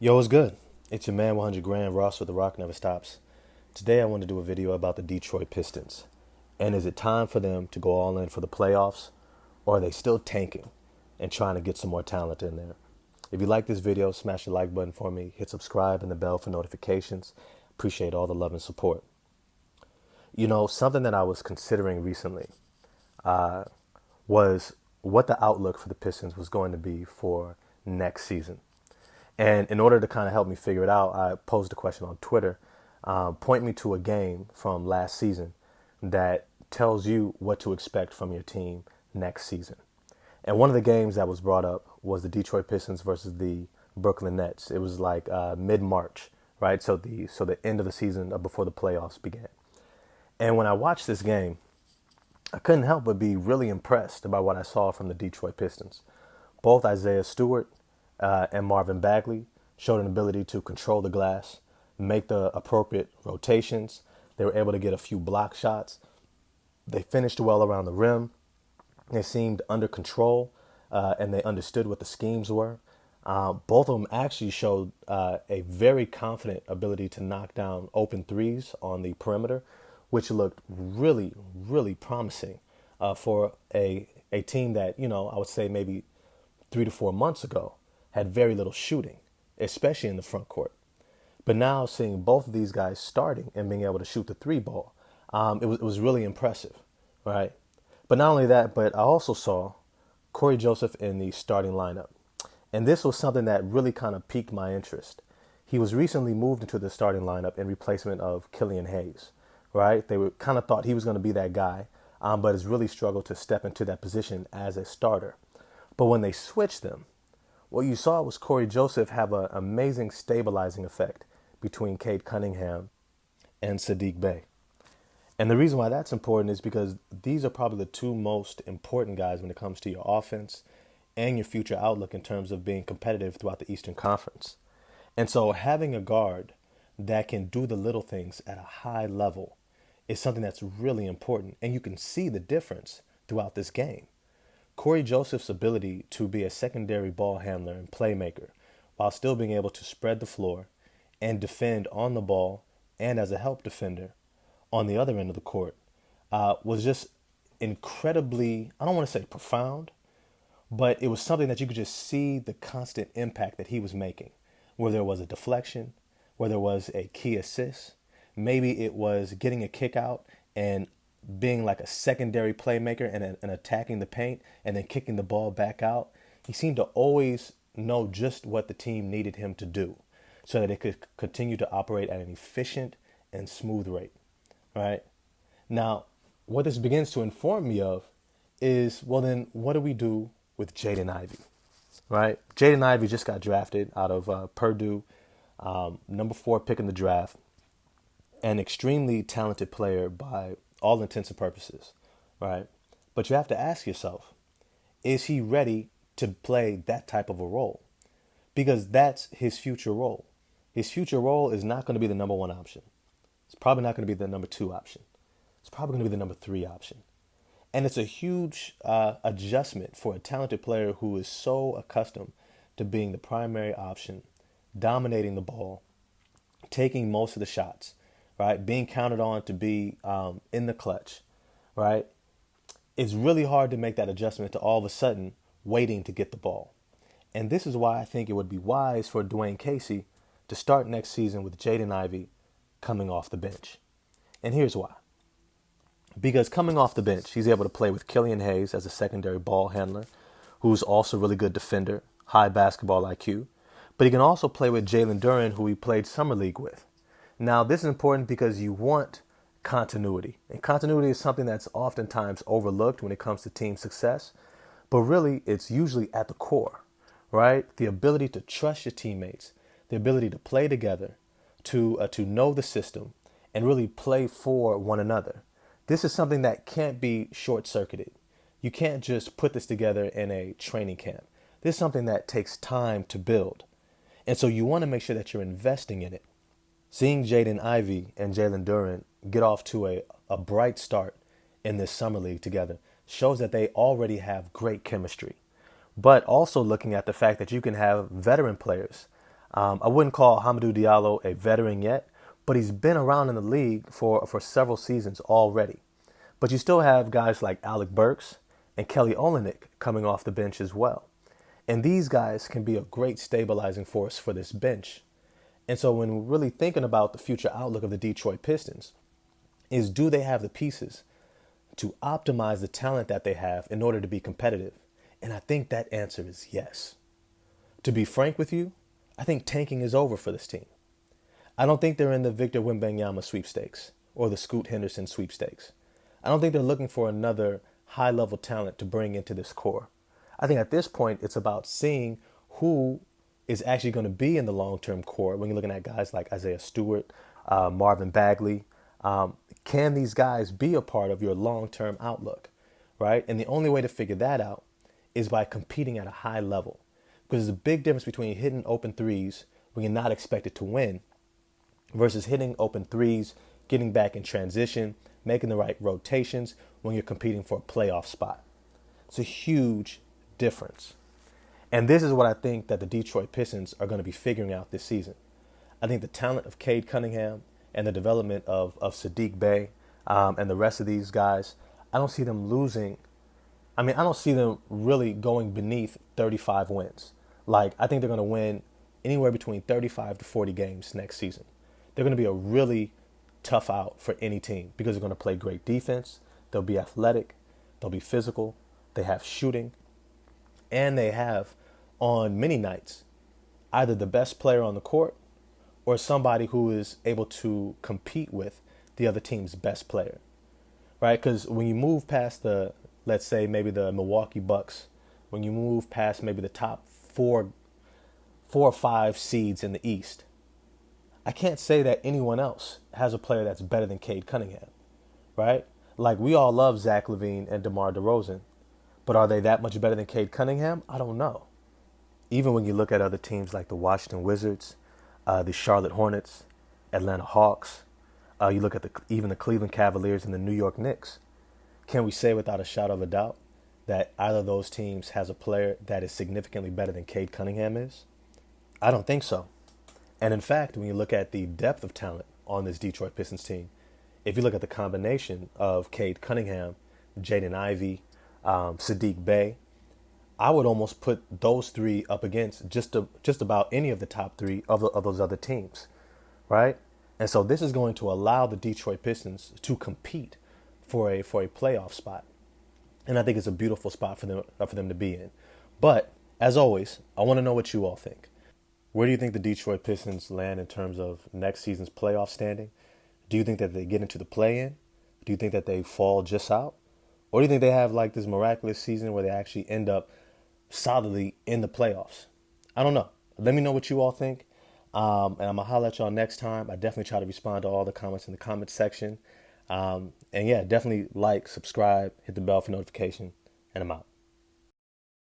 Yo, what's good? It's your man 100 Grand Ross with The Rock Never Stops. Today I want to do a video about the Detroit Pistons. And is it time for them to go all in for the playoffs? Or are they still tanking and trying to get some more talent in there? If you like this video, smash the like button for me. Hit subscribe and the bell for notifications. Appreciate all the love and support. You know, something that I was considering recently was what the outlook for the Pistons was going to be for next season. And in order to kind of help me figure it out, I posed a question on Twitter. Point me to a game from last season that tells you what to expect from your team next season. And one of the games that was brought up was the Detroit Pistons versus the Brooklyn Nets. It was like mid-March, right? So the end of the season before the playoffs began. And when I watched this game, I couldn't help but be really impressed by what I saw from the Detroit Pistons. Both Isaiah Stewart and Marvin Bagley showed an ability to control the glass, make the appropriate rotations. They were able to get a few block shots. They finished well around the rim. They seemed under control, and they understood what the schemes were. Both of them actually showed a very confident ability to knock down open threes on the perimeter, which looked really, really promising for a team that, I would say maybe 3 to 4 months ago had very little shooting, especially in the front court. But now seeing both of these guys starting and being able to shoot the three ball, it was really impressive, right? But not only that, but I also saw Corey Joseph in the starting lineup. And this was something that really kind of piqued my interest. He was recently moved into the starting lineup in replacement of Killian Hayes, right? They were kind of thought he was going to be that guy, but has really struggled to step into that position as a starter. But when they switched them, what you saw was Corey Joseph have an amazing stabilizing effect between Cade Cunningham and Sadiq Bey. And the reason why that's important is because these are probably the two most important guys when it comes to your offense and your future outlook in terms of being competitive throughout the Eastern Conference. And so having a guard that can do the little things at a high level is something that's really important. And you can see the difference throughout this game. Corey Joseph's ability to be a secondary ball handler and playmaker while still being able to spread the floor and defend on the ball and as a help defender on the other end of the court was just incredibly, I don't want to say profound, but it was something that you could just see the constant impact that he was making, whether it was a deflection, whether it was a key assist, maybe it was getting a kick out and being like a secondary playmaker and attacking the paint and then kicking the ball back out. He seemed to always know just what the team needed him to do so that it could continue to operate at an efficient and smooth rate, right? Now, what this begins to inform me of is, well, then what do we do with Jaden Ivey, right? Jaden Ivey just got drafted out of Purdue, number 4 pick in the draft, an extremely talented player by all intents and purposes, right? But you have to ask yourself, is he ready to play that type of a role? Because that's his future role. His future role is not going to be the number 1 option. It's probably not going to be the number 2 option. It's probably going to be the number 3 option. And it's a huge adjustment for a talented player who is so accustomed to being the primary option, dominating the ball, taking most of the shots, right? Being counted on to be in the clutch, right? It's really hard to make that adjustment to all of a sudden waiting to get the ball. And this is why I think it would be wise for Dwayne Casey to start next season with Jaden Ivey coming off the bench. And here's why. Because coming off the bench, he's able to play with Killian Hayes as a secondary ball handler, who's also a really good defender, high basketball IQ. But he can also play with Jalen Duren, who he played Summer League with. Now, this is important because you want continuity. And continuity is something that's oftentimes overlooked when it comes to team success. But really, it's usually at the core, right? The ability to trust your teammates, the ability to play together, to know the system, and really play for one another. This is something that can't be short-circuited. You can't just put this together in a training camp. This is something that takes time to build. And so you want to make sure that you're investing in it. Seeing Jaden Ivey and Jalen Duren get off to a bright start in this summer league together shows that they already have great chemistry. But also looking at the fact that you can have veteran players I wouldn't call Hamidou Diallo a veteran yet, but he's been around in the league for several seasons already. But you still have guys like Alec Burks and Kelly Olynyk coming off the bench as well. And these guys can be a great stabilizing force for this bench. And so when we're really thinking about the future outlook of the Detroit Pistons, is do they have the pieces to optimize the talent that they have in order to be competitive? And I think that answer is yes. To be frank with you, I think tanking is over for this team. I don't think they're in the Victor Wembanyama sweepstakes or the Scoot Henderson sweepstakes. I don't think they're looking for another high-level talent to bring into this core. I think at this point, it's about seeing who is actually going to be in the long-term core when you're looking at guys like Isaiah Stewart, Marvin Bagley. Can these guys be a part of your long-term outlook, right? And the only way to figure that out is by competing at a high level. Because there's a big difference between hitting open threes when you're not expected to win versus hitting open threes, getting back in transition, making the right rotations when you're competing for a playoff spot. It's a huge difference. And this is what I think that the Detroit Pistons are going to be figuring out this season. I think the talent of Cade Cunningham and the development of Sadiq Bey and the rest of these guys, I don't see them losing. I don't see them really going beneath 35 wins. Like, I think they're going to win anywhere between 35 to 40 games next season. They're going to be a really tough out for any team because they're going to play great defense. They'll be athletic. They'll be physical. They have shooting. And they have, on many nights, either the best player on the court or somebody who is able to compete with the other team's best player, right? Because when you move past let's say maybe the Milwaukee Bucks, when you move past maybe the top four or five seeds in the East, I can't say that anyone else has a player that's better than Cade Cunningham, right? Like, we all love Zach LaVine and DeMar DeRozan, but are they that much better than Cade Cunningham? I don't know. Even when you look at other teams like the Washington Wizards, the Charlotte Hornets, Atlanta Hawks, you look at even the Cleveland Cavaliers and the New York Knicks, can we say without a shadow of a doubt that either of those teams has a player that is significantly better than Cade Cunningham is? I don't think so. And in fact, when you look at the depth of talent on this Detroit Pistons team, if you look at the combination of Cade Cunningham, Jaden Ivey, Sadiq Bey, I would almost put those three up against just about any of the top three of those other teams, right? And so this is going to allow the Detroit Pistons to compete for a playoff spot. And I think it's a beautiful spot for them to be in. But as always, I want to know what you all think. Where do you think the Detroit Pistons land in terms of next season's playoff standing? Do you think that they get into the play-in? Do you think that they fall just out? Or do you think they have like this miraculous season where they actually end up solidly in the playoffs? I don't know. Let me know what you all think. And I'm going to holler at y'all next time. I definitely try to respond to all the comments in the comment section. And yeah, definitely like, subscribe, hit the bell for notification, and I'm out.